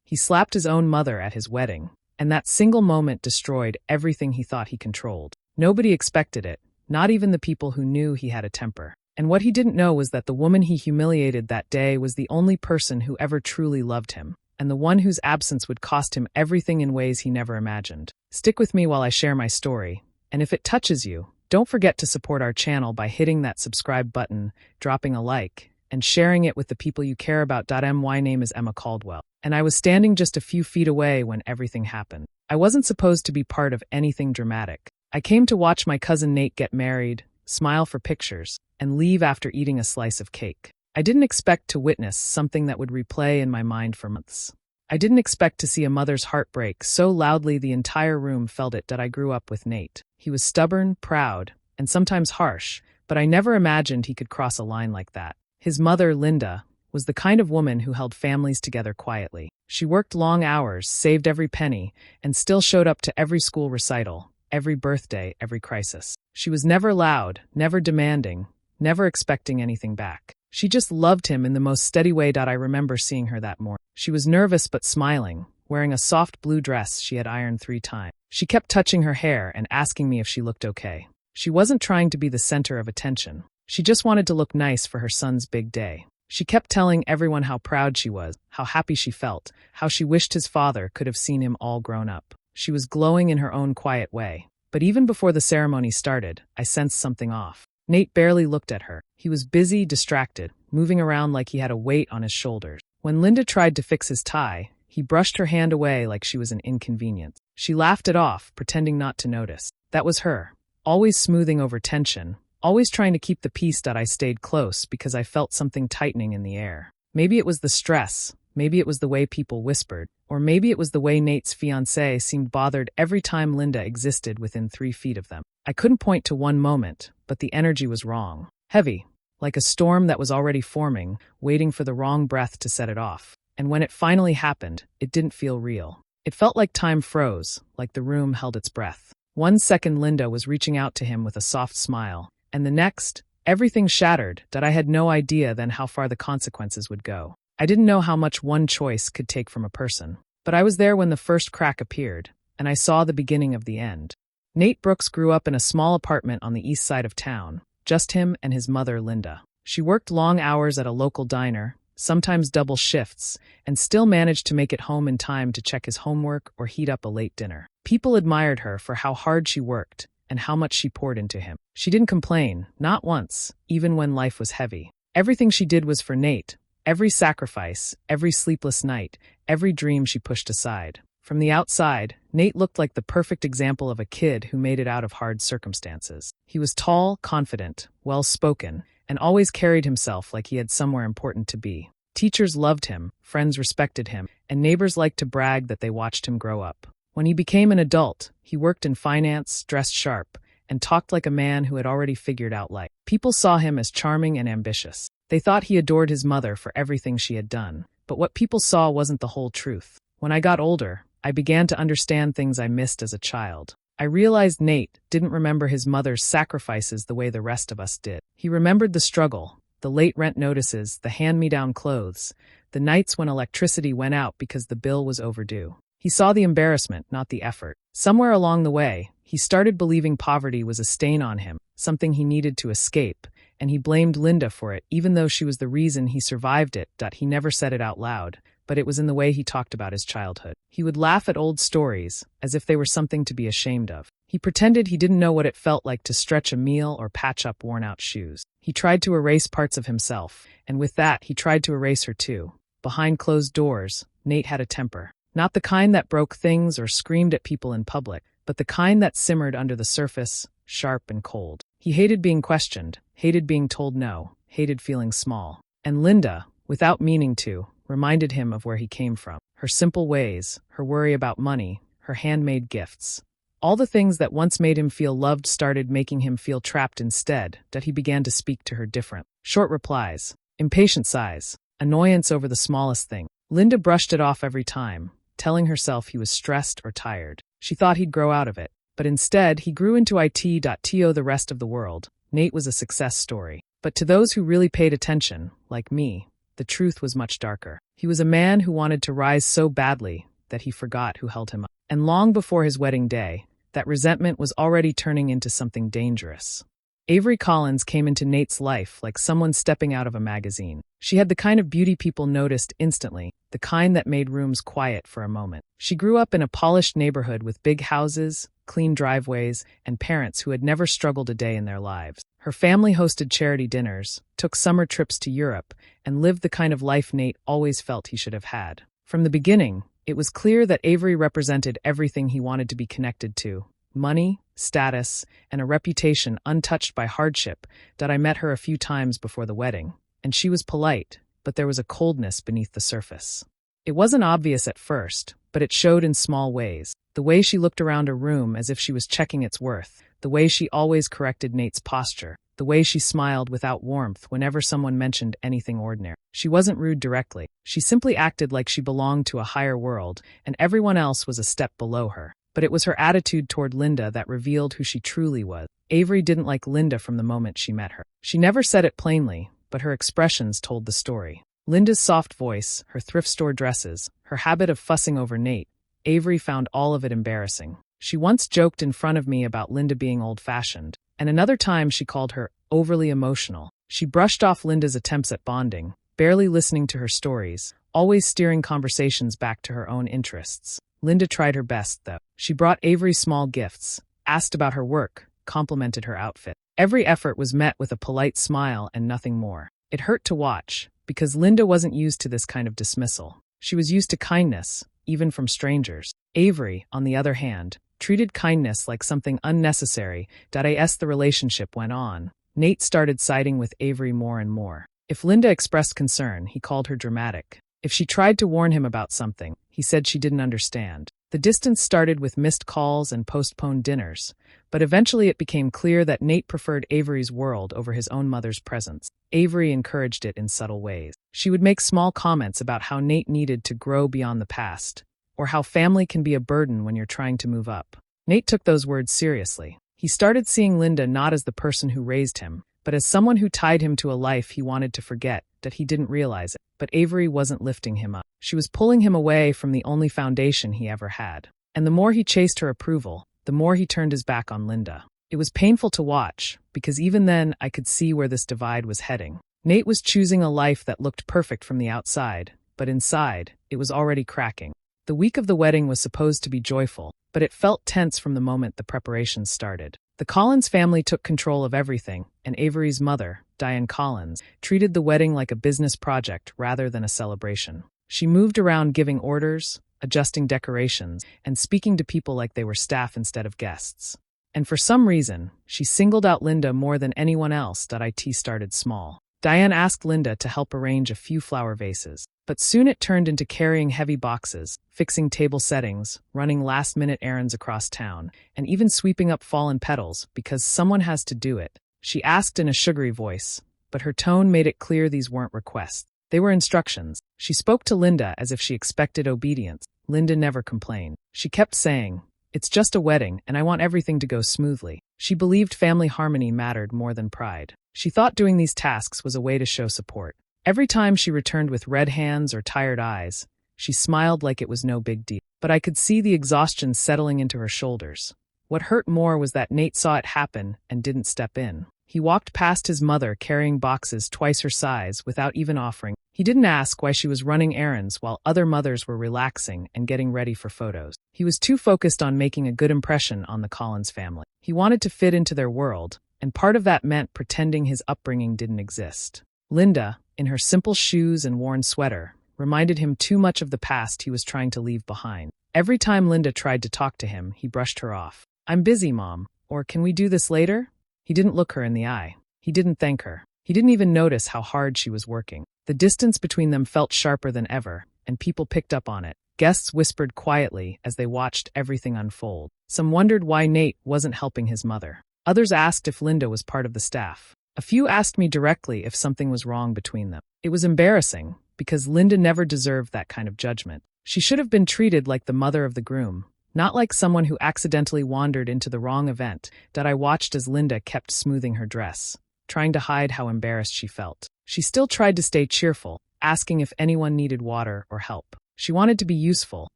He slapped his own mother at his wedding, and that single moment destroyed everything he thought he controlled. Nobody expected it, not even the people who knew he had a temper. And what he didn't know was that the woman he humiliated that day was the only person who ever truly loved him, and the one whose absence would cost him everything in ways he never imagined. Stick with me while I share my story, and if it touches you, don't forget to support our channel by hitting that subscribe button, dropping a like, and sharing it with the people you care about. My name is Emma Caldwell, and I was standing just a few feet away when everything happened. I wasn't supposed to be part of anything dramatic. I came to watch my cousin Nate get married, smile for pictures, and leave after eating a slice of cake. I didn't expect to witness something that would replay in my mind for months. I didn't expect to see a mother's heart break so loudly the entire room felt it. I grew up with Nate. He was stubborn, proud, and sometimes harsh, but I never imagined he could cross a line like that. His mother, Linda, was the kind of woman who held families together quietly. She worked long hours, saved every penny, and still showed up to every school recital, every birthday, every crisis. She was never loud, never demanding, never expecting anything back. She just loved him in the most steady way. I remember seeing her that morning. She was nervous but smiling, wearing a soft blue dress she had ironed 3 times. She kept touching her hair and asking me if she looked okay. She wasn't trying to be the center of attention. She just wanted to look nice for her son's big day. She kept telling everyone how proud she was, how happy she felt, how she wished his father could have seen him all grown up. She was glowing in her own quiet way. But even before the ceremony started, I sensed something off. Nate barely looked at her. He was busy, distracted, moving around like he had a weight on his shoulders. When Linda tried to fix his tie, he brushed her hand away like she was an inconvenience. She laughed it off, pretending not to notice. That was her, always smoothing over tension, always trying to keep the peace. I stayed close because I felt something tightening in the air. Maybe it was the stress, maybe it was the way people whispered, or maybe it was the way Nate's fiancée seemed bothered every time Linda existed within 3 feet of them. I couldn't point to one moment, but the energy was wrong. Heavy, like a storm that was already forming, waiting for the wrong breath to set it off. And when it finally happened, it didn't feel real. It felt like time froze, like the room held its breath. 1 second Linda was reaching out to him with a soft smile, and the next, everything shattered. I had no idea then how far the consequences would go. I didn't know how much one choice could take from a person. But I was there when the first crack appeared, and I saw the beginning of the end. Nate Brooks grew up in a small apartment on the east side of town, just him and his mother, Linda. She worked long hours at a local diner, sometimes double shifts, and still managed to make it home in time to check his homework or heat up a late dinner. People admired her for how hard she worked and how much she poured into him. She didn't complain, not once, even when life was heavy. Everything she did was for Nate. Every sacrifice, every sleepless night, every dream she pushed aside. From the outside, Nate looked like the perfect example of a kid who made it out of hard circumstances. He was tall, confident, well-spoken, and always carried himself like he had somewhere important to be. Teachers loved him, friends respected him, and neighbors liked to brag that they watched him grow up. When he became an adult, he worked in finance, dressed sharp, and talked like a man who had already figured out life. People saw him as charming and ambitious. They thought he adored his mother for everything she had done. But what people saw wasn't the whole truth. When I got older, I began to understand things I missed as a child. I realized Nate didn't remember his mother's sacrifices the way the rest of us did. He remembered the struggle, the late rent notices, the hand-me-down clothes, the nights when electricity went out because the bill was overdue. He saw the embarrassment, not the effort. Somewhere along the way, he started believing poverty was a stain on him, something he needed to escape, and he blamed Linda for it, even though she was the reason he survived it. He never said it out loud, but it was in the way he talked about his childhood. He would laugh at old stories, as if they were something to be ashamed of. He pretended he didn't know what it felt like to stretch a meal or patch up worn-out shoes. He tried to erase parts of himself, and with that, he tried to erase her too. Behind closed doors, Nate had a temper. Not the kind that broke things or screamed at people in public, but the kind that simmered under the surface, sharp and cold. He hated being questioned, hated being told no, hated feeling small. And Linda, without meaning to, reminded him of where he came from. Her simple ways, her worry about money, her handmade gifts. All the things that once made him feel loved started making him feel trapped instead. He began to speak to her different. Short replies, impatient sighs, annoyance over the smallest thing. Linda brushed it off every time, telling herself he was stressed or tired. She thought he'd grow out of it. But instead, he grew into it. The rest of the world. Nate was a success story. But to those who really paid attention, like me, the truth was much darker. He was a man who wanted to rise so badly that he forgot who held him up. And long before his wedding day, that resentment was already turning into something dangerous. Avery Collins came into Nate's life like someone stepping out of a magazine. She had the kind of beauty people noticed instantly, the kind that made rooms quiet for a moment. She grew up in a polished neighborhood with big houses, clean driveways, and parents who had never struggled a day in their lives. Her family hosted charity dinners, took summer trips to Europe, and lived the kind of life Nate always felt he should have had. From the beginning, it was clear that Avery represented everything he wanted to be connected to: money, status, and a reputation untouched by hardship. That I met her a few times before the wedding, and she was polite, but there was a coldness beneath the surface. It wasn't obvious at first, but it showed in small ways. The way she looked around a room as if she was checking its worth, the way she always corrected Nate's posture, the way she smiled without warmth whenever someone mentioned anything ordinary. She wasn't rude directly. She simply acted like she belonged to a higher world, and everyone else was a step below her. But it was her attitude toward Linda that revealed who she truly was. Avery didn't like Linda from the moment she met her. She never said it plainly, but her expressions told the story. Linda's soft voice, her thrift store dresses, her habit of fussing over Nate, Avery found all of it embarrassing. She once joked in front of me about Linda being old-fashioned, and another time she called her overly emotional. She brushed off Linda's attempts at bonding, barely listening to her stories, always steering conversations back to her own interests. Linda tried her best, though. She brought Avery small gifts, asked about her work, complimented her outfit. Every effort was met with a polite smile and nothing more. It hurt to watch, because Linda wasn't used to this kind of dismissal. She was used to kindness, even from strangers. Avery, on the other hand, treated kindness like something unnecessary. As the relationship went on, Nate started siding with Avery more and more. If Linda expressed concern, he called her dramatic. If she tried to warn him about something, he said she didn't understand. The distance started with missed calls and postponed dinners, but eventually it became clear that Nate preferred Avery's world over his own mother's presence. Avery encouraged it in subtle ways. She would make small comments about how Nate needed to grow beyond the past, or how family can be a burden when you're trying to move up. Nate took those words seriously. He started seeing Linda not as the person who raised him, but as someone who tied him to a life he wanted to forget, that he didn't realize it. But Avery wasn't lifting him up. She was pulling him away from the only foundation he ever had. And the more he chased her approval, the more he turned his back on Linda. It was painful to watch, because even then I could see where this divide was heading. Nate was choosing a life that looked perfect from the outside, but inside, it was already cracking. The week of the wedding was supposed to be joyful, but it felt tense from the moment the preparations started. The Collins family took control of everything, and Avery's mother, Diane Collins, treated the wedding like a business project rather than a celebration. She moved around giving orders, adjusting decorations, and speaking to people like they were staff instead of guests. And for some reason, she singled out Linda more than anyone else. It started small. Diane asked Linda to help arrange a few flower vases, but soon it turned into carrying heavy boxes, fixing table settings, running last-minute errands across town, and even sweeping up fallen petals because someone has to do it. She asked in a sugary voice, but her tone made it clear these weren't requests. They were instructions. She spoke to Linda as if she expected obedience. Linda never complained. She kept saying, "It's just a wedding, and I want everything to go smoothly." She believed family harmony mattered more than pride. She thought doing these tasks was a way to show support. Every time she returned with red hands or tired eyes, she smiled like it was no big deal. But I could see the exhaustion settling into her shoulders. What hurt more was that Nate saw it happen and didn't step in. He walked past his mother carrying boxes twice her size without even offering. He didn't ask why she was running errands while other mothers were relaxing and getting ready for photos. He was too focused on making a good impression on the Collins family. He wanted to fit into their world, and part of that meant pretending his upbringing didn't exist. Linda, in her simple shoes and worn sweater, reminded him too much of the past he was trying to leave behind. Every time Linda tried to talk to him, he brushed her off. "I'm busy, Mom," or "Can we do this later?" He didn't look her in the eye. He didn't thank her. He didn't even notice how hard she was working. The distance between them felt sharper than ever, and people picked up on it. Guests whispered quietly as they watched everything unfold. Some wondered why Nate wasn't helping his mother. Others asked if Linda was part of the staff. A few asked me directly if something was wrong between them. It was embarrassing, because Linda never deserved that kind of judgment. She should have been treated like the mother of the groom, not like someone who accidentally wandered into the wrong event. I watched as Linda kept smoothing her dress, trying to hide how embarrassed she felt. She still tried to stay cheerful, asking if anyone needed water or help. She wanted to be useful,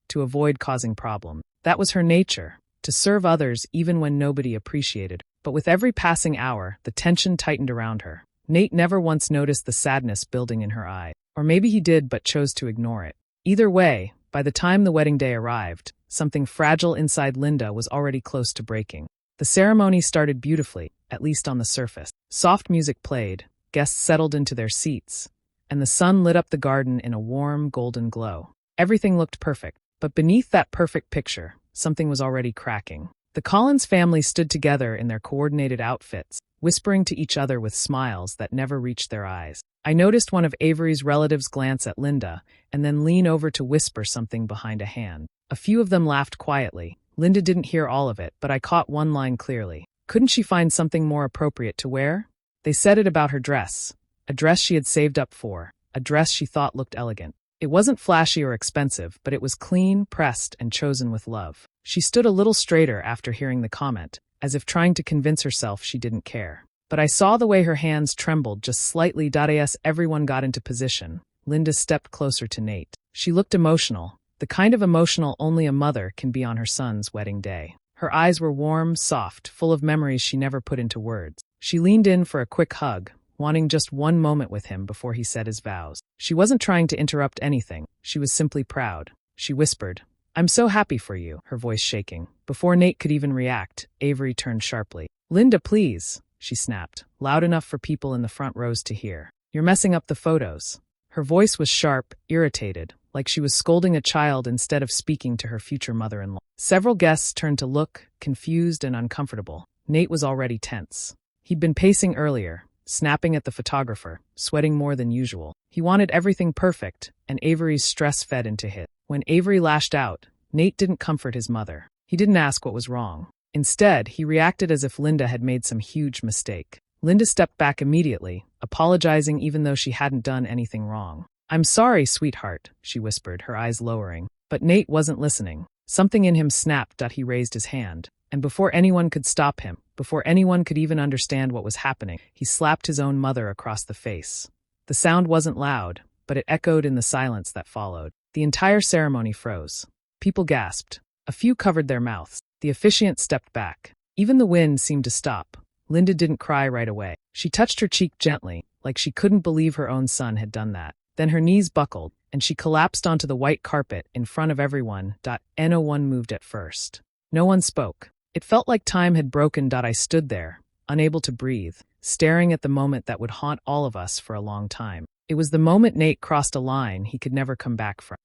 to avoid causing problems. That was her nature, to serve others even when nobody appreciated her. But with every passing hour, the tension tightened around her. Nate never once noticed the sadness building in her eyes. Or maybe he did but chose to ignore it. Either way, by the time the wedding day arrived, something fragile inside Linda was already close to breaking. The ceremony started beautifully, at least on the surface. Soft music played, guests settled into their seats, and the sun lit up the garden in a warm, golden glow. Everything looked perfect, but beneath that perfect picture, something was already cracking. The Collins family stood together in their coordinated outfits, whispering to each other with smiles that never reached their eyes. I noticed one of Avery's relatives glance at Linda and then lean over to whisper something behind a hand. A few of them laughed quietly. Linda didn't hear all of it, but I caught one line clearly. Couldn't she find something more appropriate to wear? They said it about her dress. A dress she had saved up for. A dress she thought looked elegant. It wasn't flashy or expensive, but it was clean, pressed, and chosen with love. She stood a little straighter after hearing the comment, as if trying to convince herself she didn't care. But I saw the way her hands trembled just slightly. As everyone got into position, Linda stepped closer to Nate. She looked emotional, the kind of emotional only a mother can be on her son's wedding day. Her eyes were warm, soft, full of memories she never put into words. She leaned in for a quick hug, wanting just one moment with him before he said his vows. She wasn't trying to interrupt anything. She was simply proud. She whispered, "I'm so happy for you," her voice shaking. Before Nate could even react, Avery turned sharply. "Linda, please," she snapped, loud enough for people in the front rows to hear. "You're messing up the photos." Her voice was sharp, irritated, like she was scolding a child instead of speaking to her future mother-in-law. Several guests turned to look, confused and uncomfortable. Nate was already tense. He'd been pacing earlier, snapping at the photographer, sweating more than usual. He wanted everything perfect, and Avery's stress fed into his. When Avery lashed out, Nate didn't comfort his mother. He didn't ask what was wrong. Instead, he reacted as if Linda had made some huge mistake. Linda stepped back immediately, apologizing even though she hadn't done anything wrong. "I'm sorry, sweetheart," she whispered, her eyes lowering. But Nate wasn't listening. Something in him snapped. He raised his hand, and before anyone could stop him, before anyone could even understand what was happening, he slapped his own mother across the face. The sound wasn't loud, but it echoed in the silence that followed. The entire ceremony froze. People gasped. A few covered their mouths. The officiant stepped back. Even the wind seemed to stop. Linda didn't cry right away. She touched her cheek gently, like she couldn't believe her own son had done that. Then her knees buckled, and she collapsed onto the white carpet in front of everyone. No one moved at first. No one spoke. It felt like time had broken. I stood there, unable to breathe, staring at the moment that would haunt all of us for a long time. It was the moment Nate crossed a line he could never come back from.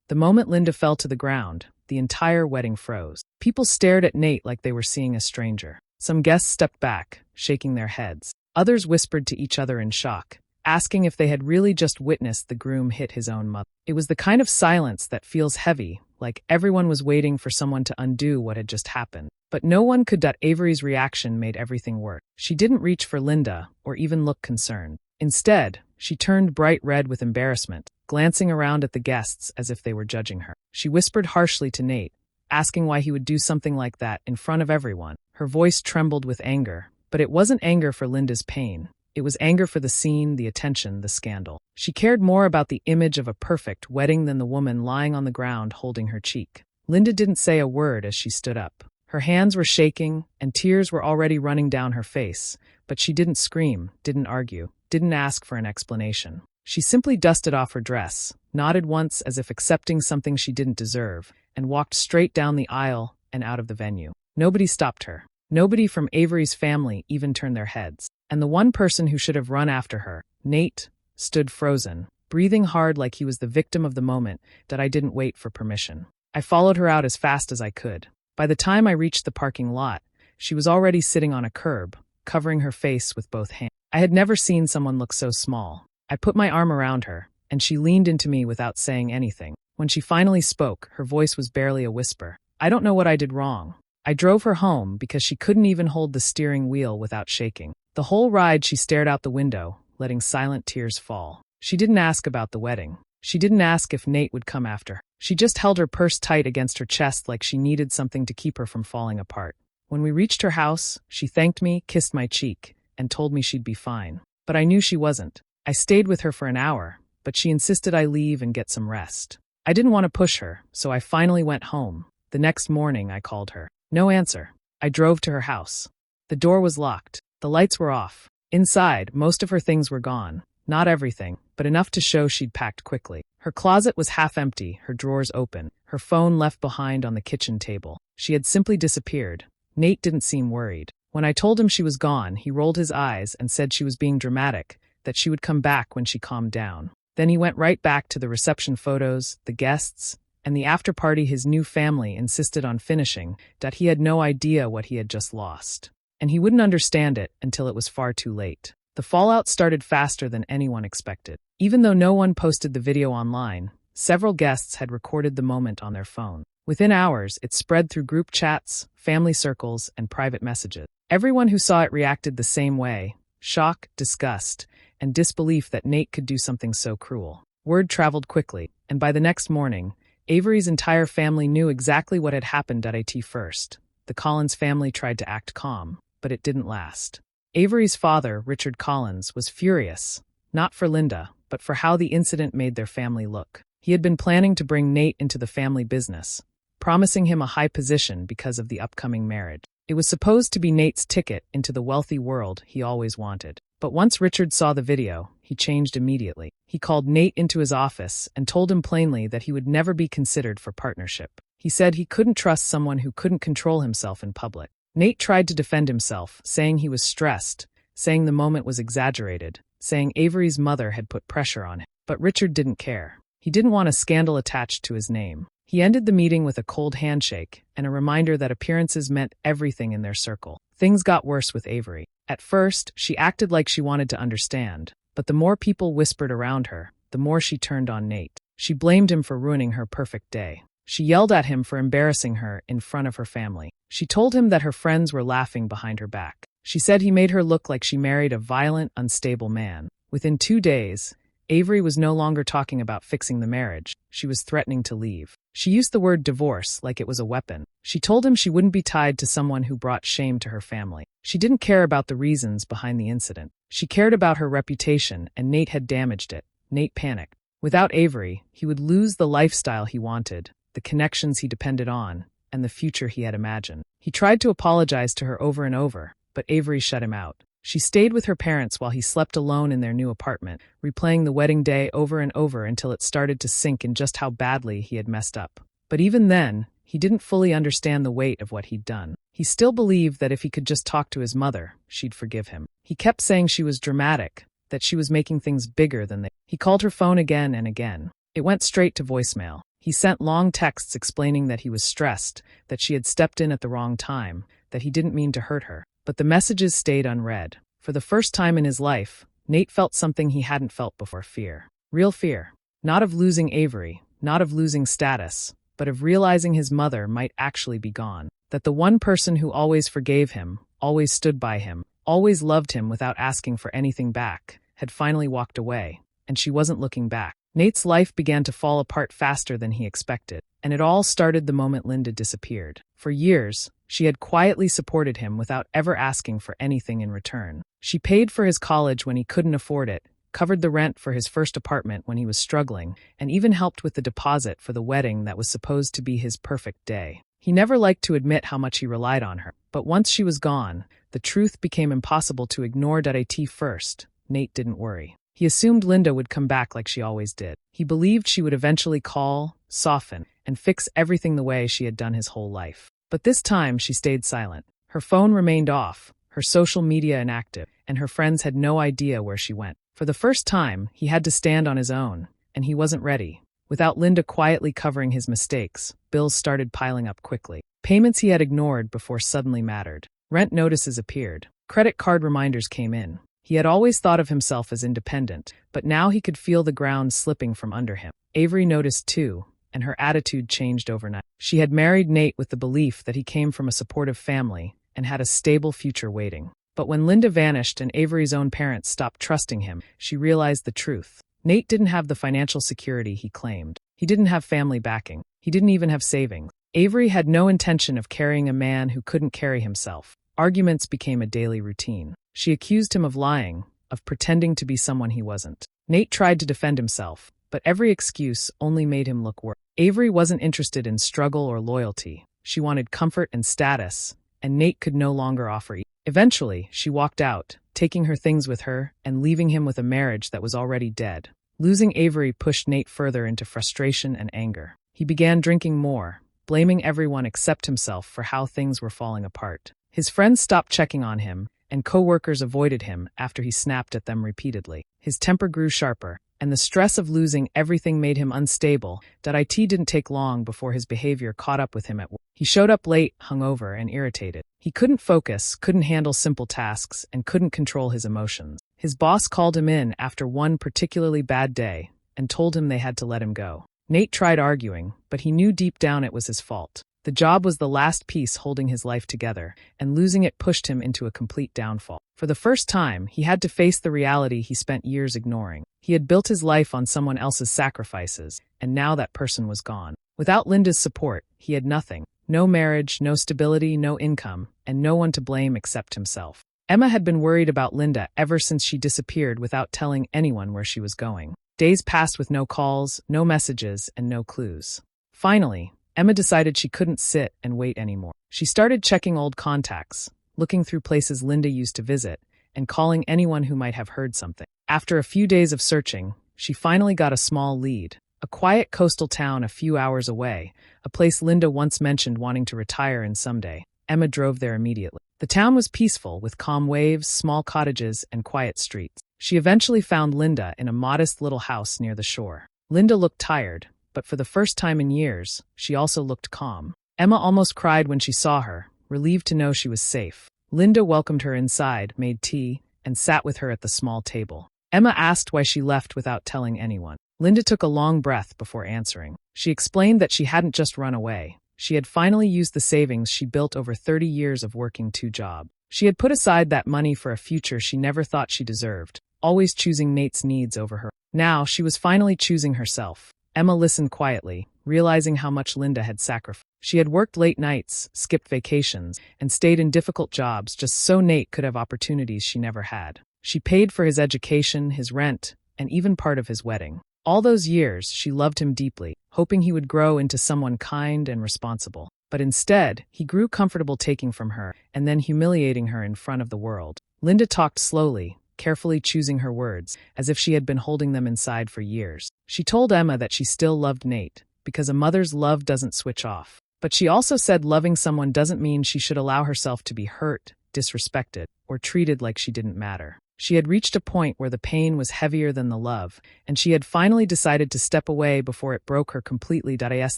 The moment Linda fell to the ground, the entire wedding froze. People stared at Nate like they were seeing a stranger. Some guests stepped back, shaking their heads. Others whispered to each other in shock, asking if they had really just witnessed the groom hit his own mother. It was the kind of silence that feels heavy, like everyone was waiting for someone to undo what had just happened. But no one could. Avery's reaction made everything worse. She didn't reach for Linda, or even look concerned. Instead, she turned bright red with embarrassment, glancing around at the guests as if they were judging her. She whispered harshly to Nate, asking why he would do something like that in front of everyone. Her voice trembled with anger, but it wasn't anger for Linda's pain. It was anger for the scene, the attention, the scandal. She cared more about the image of a perfect wedding than the woman lying on the ground holding her cheek. Linda didn't say a word as she stood up. Her hands were shaking, and tears were already running down her face, but she didn't scream, didn't argue, didn't ask for an explanation. She simply dusted off her dress, nodded once as if accepting something she didn't deserve, and walked straight down the aisle and out of the venue. Nobody stopped her. Nobody from Avery's family even turned their heads. And the one person who should have run after her, Nate, stood frozen, breathing hard like he was the victim of the moment. I didn't wait for permission. I followed her out as fast as I could. By the time I reached the parking lot, she was already sitting on a curb, covering her face with both hands. I had never seen someone look so small. I put my arm around her, and she leaned into me without saying anything. When she finally spoke, her voice was barely a whisper. "I don't know what I did wrong. I drove her home because she couldn't even hold the steering wheel without shaking." The whole ride she stared out the window, letting silent tears fall. She didn't ask about the wedding. She didn't ask if Nate would come after her. She just held her purse tight against her chest like she needed something to keep her from falling apart. When we reached her house, she thanked me, kissed my cheek, and told me she'd be fine. But I knew she wasn't. I stayed with her for an hour, but she insisted I leave and get some rest. I didn't want to push her, so I finally went home. The next morning, I called her. No answer. I drove to her house. The door was locked. The lights were off. Inside, most of her things were gone. Not everything, but enough to show she'd packed quickly. Her closet was half empty, her drawers open, her phone left behind on the kitchen table. She had simply disappeared. Nate didn't seem worried. When I told him she was gone, he rolled his eyes and said she was being dramatic, that she would come back when she calmed down. Then he went right back to the reception photos, the guests, and the after-party his new family insisted on finishing, that he had no idea what he had just lost. And he wouldn't understand it until it was far too late. The fallout started faster than anyone expected. Even though no one posted the video online, several guests had recorded the moment on their phone. Within hours, it spread through group chats, family circles, and private messages. Everyone who saw it reacted the same way: shock, disgust, and disbelief that Nate could do something so cruel. Word traveled quickly, and by the next morning, Avery's entire family knew exactly what had happened at first. The Collins family tried to act calm, but it didn't last. Avery's father, Richard Collins, was furious, not for Linda, but for how the incident made their family look. He had been planning to bring Nate into the family business, promising him a high position because of the upcoming marriage. It was supposed to be Nate's ticket into the wealthy world he always wanted. But once Richard saw the video, he changed immediately. He called Nate into his office and told him plainly that he would never be considered for partnership. He said he couldn't trust someone who couldn't control himself in public. Nate tried to defend himself, saying he was stressed, saying the moment was exaggerated, saying Avery's mother had put pressure on him. But Richard didn't care. He didn't want a scandal attached to his name. He ended the meeting with a cold handshake and a reminder that appearances meant everything in their circle. Things got worse with Avery. At first, she acted like she wanted to understand, but the more people whispered around her, the more she turned on Nate. She blamed him for ruining her perfect day. She yelled at him for embarrassing her in front of her family. She told him that her friends were laughing behind her back. She said he made her look like she married a violent, unstable man. Within 2 days, Avery was no longer talking about fixing the marriage. She was threatening to leave. She used the word divorce like it was a weapon. She told him she wouldn't be tied to someone who brought shame to her family. She didn't care about the reasons behind the incident. She cared about her reputation, and Nate had damaged it. Nate panicked. Without Avery, he would lose the lifestyle he wanted, the connections he depended on, and the future he had imagined. He tried to apologize to her over and over, but Avery shut him out. She stayed with her parents while he slept alone in their new apartment, replaying the wedding day over and over until it started to sink in just how badly he had messed up. But even then, he didn't fully understand the weight of what he'd done. He still believed that if he could just talk to his mother, she'd forgive him. He kept saying she was dramatic, that she was making things bigger than they. He called her phone again and again. It went straight to voicemail. He sent long texts explaining that he was stressed, that she had stepped in at the wrong time, that he didn't mean to hurt her. But the messages stayed unread. For the first time in his life, Nate felt something he hadn't felt before: fear. Real fear. Not of losing Avery, not of losing status, but of realizing his mother might actually be gone. That the one person who always forgave him, always stood by him, always loved him without asking for anything back, had finally walked away, and she wasn't looking back. Nate's life began to fall apart faster than he expected, and it all started the moment Linda disappeared. For years, she had quietly supported him without ever asking for anything in return. She paid for his college when he couldn't afford it, covered the rent for his first apartment when he was struggling, and even helped with the deposit for the wedding that was supposed to be his perfect day. He never liked to admit how much he relied on her, but once she was gone, the truth became impossible to ignore. First, Nate didn't worry. He assumed Linda would come back like she always did. He believed she would eventually call, soften, and fix everything the way she had done his whole life. But this time she stayed silent. Her phone remained off, her social media inactive, and her friends had no idea where she went. For the first time, he had to stand on his own, and he wasn't ready. Without Linda quietly covering his mistakes, bills started piling up quickly. Payments he had ignored before suddenly mattered. Rent notices appeared. Credit card reminders came in. He had always thought of himself as independent, but now he could feel the ground slipping from under him. Avery noticed too, and her attitude changed overnight. She had married Nate with the belief that he came from a supportive family and had a stable future waiting. But when Linda vanished and Avery's own parents stopped trusting him, she realized the truth. Nate didn't have the financial security he claimed. He didn't have family backing. He didn't even have savings. Avery had no intention of carrying a man who couldn't carry himself. Arguments became a daily routine. She accused him of lying, of pretending to be someone he wasn't. Nate tried to defend himself, but every excuse only made him look worse. Avery wasn't interested in struggle or loyalty. She wanted comfort and status, and Nate could no longer offer either. Eventually, she walked out, taking her things with her and leaving him with a marriage that was already dead. Losing Avery pushed Nate further into frustration and anger. He began drinking more, blaming everyone except himself for how things were falling apart. His friends stopped checking on him, and co-workers avoided him after he snapped at them repeatedly. His temper grew sharper, and the stress of losing everything made him unstable. It didn't take long before his behavior caught up with him at work. He showed up late, hungover, and irritated. He couldn't focus, couldn't handle simple tasks, and couldn't control his emotions. His boss called him in after one particularly bad day and told him they had to let him go. Nate tried arguing, but he knew deep down it was his fault. The job was the last piece holding his life together, and losing it pushed him into a complete downfall. For the first time, he had to face the reality he spent years ignoring. He had built his life on someone else's sacrifices, and now that person was gone. Without Linda's support, he had nothing. No marriage, no stability, no income, and no one to blame except himself. Emma had been worried about Linda ever since she disappeared without telling anyone where she was going. Days passed with no calls, no messages, and no clues. Finally, Emma decided she couldn't sit and wait anymore. She started checking old contacts, looking through places Linda used to visit, and calling anyone who might have heard something. After a few days of searching, she finally got a small lead. A quiet coastal town a few hours away, a place Linda once mentioned wanting to retire in someday. Emma drove there immediately. The town was peaceful, with calm waves, small cottages, and quiet streets. She eventually found Linda in a modest little house near the shore. Linda looked tired, but for the first time in years, she also looked calm. Emma almost cried when she saw her, relieved to know she was safe. Linda welcomed her inside, made tea, and sat with her at the small table. Emma asked why she left without telling anyone. Linda took a long breath before answering. She explained that she hadn't just run away. She had finally used the savings she built over 30 years of working two jobs. She had put aside that money for a future she never thought she deserved, always choosing Nate's needs over her. Now she was finally choosing herself. Emma listened quietly, realizing how much Linda had sacrificed. She had worked late nights, skipped vacations, and stayed in difficult jobs just so Nate could have opportunities she never had. She paid for his education, his rent, and even part of his wedding. All those years, she loved him deeply, hoping he would grow into someone kind and responsible. But instead, he grew comfortable taking from her and then humiliating her in front of the world. Linda talked slowly, carefully choosing her words, as if she had been holding them inside for years. She told Emma that she still loved Nate, because a mother's love doesn't switch off. But she also said loving someone doesn't mean she should allow herself to be hurt, disrespected, or treated like she didn't matter. She had reached a point where the pain was heavier than the love, and she had finally decided to step away before it broke her completely. As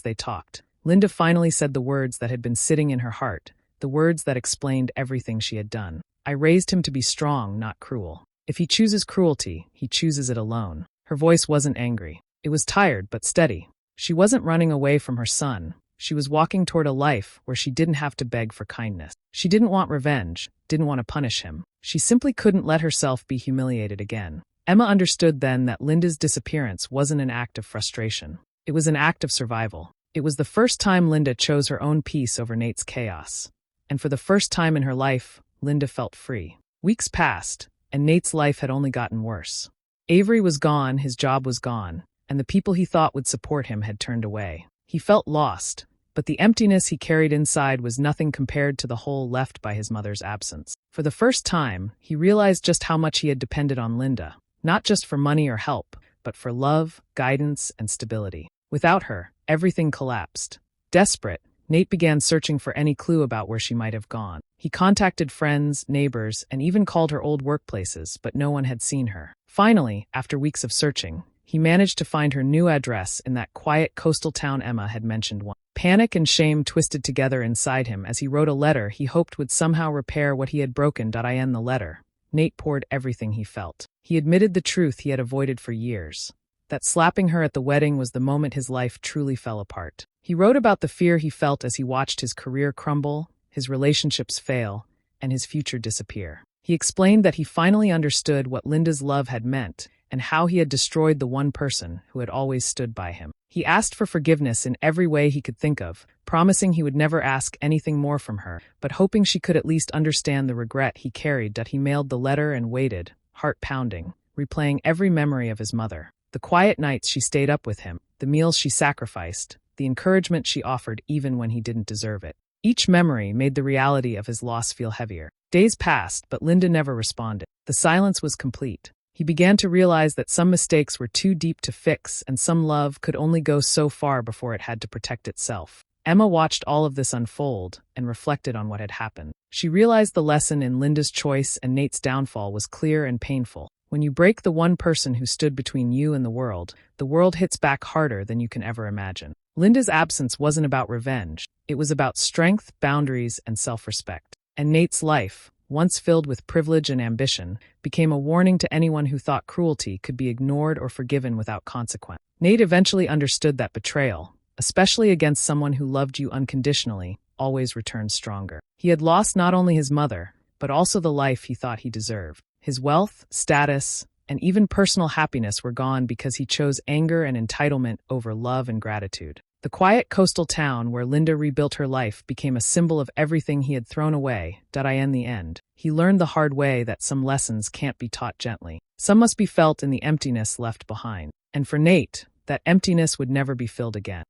they talked, Linda finally said the words that had been sitting in her heart, the words that explained everything she had done. I raised him to be strong, not cruel. If he chooses cruelty, he chooses it alone. Her voice wasn't angry. It was tired but steady. She wasn't running away from her son. She was walking toward a life where she didn't have to beg for kindness. She didn't want revenge, didn't want to punish him. She simply couldn't let herself be humiliated again. Emma understood then that Linda's disappearance wasn't an act of frustration. It was an act of survival. It was the first time Linda chose her own peace over Nate's chaos. And for the first time in her life, Linda felt free. Weeks passed, and Nate's life had only gotten worse. Avery was gone, his job was gone, and the people he thought would support him had turned away. He felt lost, but the emptiness he carried inside was nothing compared to the hole left by his mother's absence. For the first time, he realized just how much he had depended on Linda, not just for money or help, but for love, guidance, and stability. Without her, everything collapsed. Desperate, Nate began searching for any clue about where she might have gone. He contacted friends, neighbors, and even called her old workplaces, but no one had seen her. Finally, after weeks of searching, he managed to find her new address in that quiet coastal town Emma had mentioned once. Panic and shame twisted together inside him as he wrote a letter he hoped would somehow repair what he had broken. In the letter, Nate poured everything he felt. He admitted the truth he had avoided for years, that slapping her at the wedding was the moment his life truly fell apart. He wrote about the fear he felt as he watched his career crumble, his relationships fail, and his future disappear. He explained that he finally understood what Linda's love had meant and how he had destroyed the one person who had always stood by him. He asked for forgiveness in every way he could think of, promising he would never ask anything more from her, but hoping she could at least understand the regret he carried. He mailed the letter and waited, heart pounding, replaying every memory of his mother. The quiet nights she stayed up with him, the meals she sacrificed, the encouragement she offered even when he didn't deserve it. Each memory made the reality of his loss feel heavier. Days passed, but Linda never responded. The silence was complete. He began to realize that some mistakes were too deep to fix, and some love could only go so far before it had to protect itself. Emma watched all of this unfold and reflected on what had happened. She realized the lesson in Linda's choice and Nate's downfall was clear and painful. When you break the one person who stood between you and the world hits back harder than you can ever imagine. Linda's absence wasn't about revenge. It was about strength, boundaries, and self-respect. And Nate's life, once filled with privilege and ambition, became a warning to anyone who thought cruelty could be ignored or forgiven without consequence. Nate eventually understood that betrayal, especially against someone who loved you unconditionally, always returns stronger. He had lost not only his mother, but also the life he thought he deserved. His wealth, status, and even personal happiness were gone because he chose anger and entitlement over love and gratitude. The quiet coastal town where Linda rebuilt her life became a symbol of everything he had thrown away. In the end, he learned the hard way that some lessons can't be taught gently. Some must be felt in the emptiness left behind. And for Nate, that emptiness would never be filled again.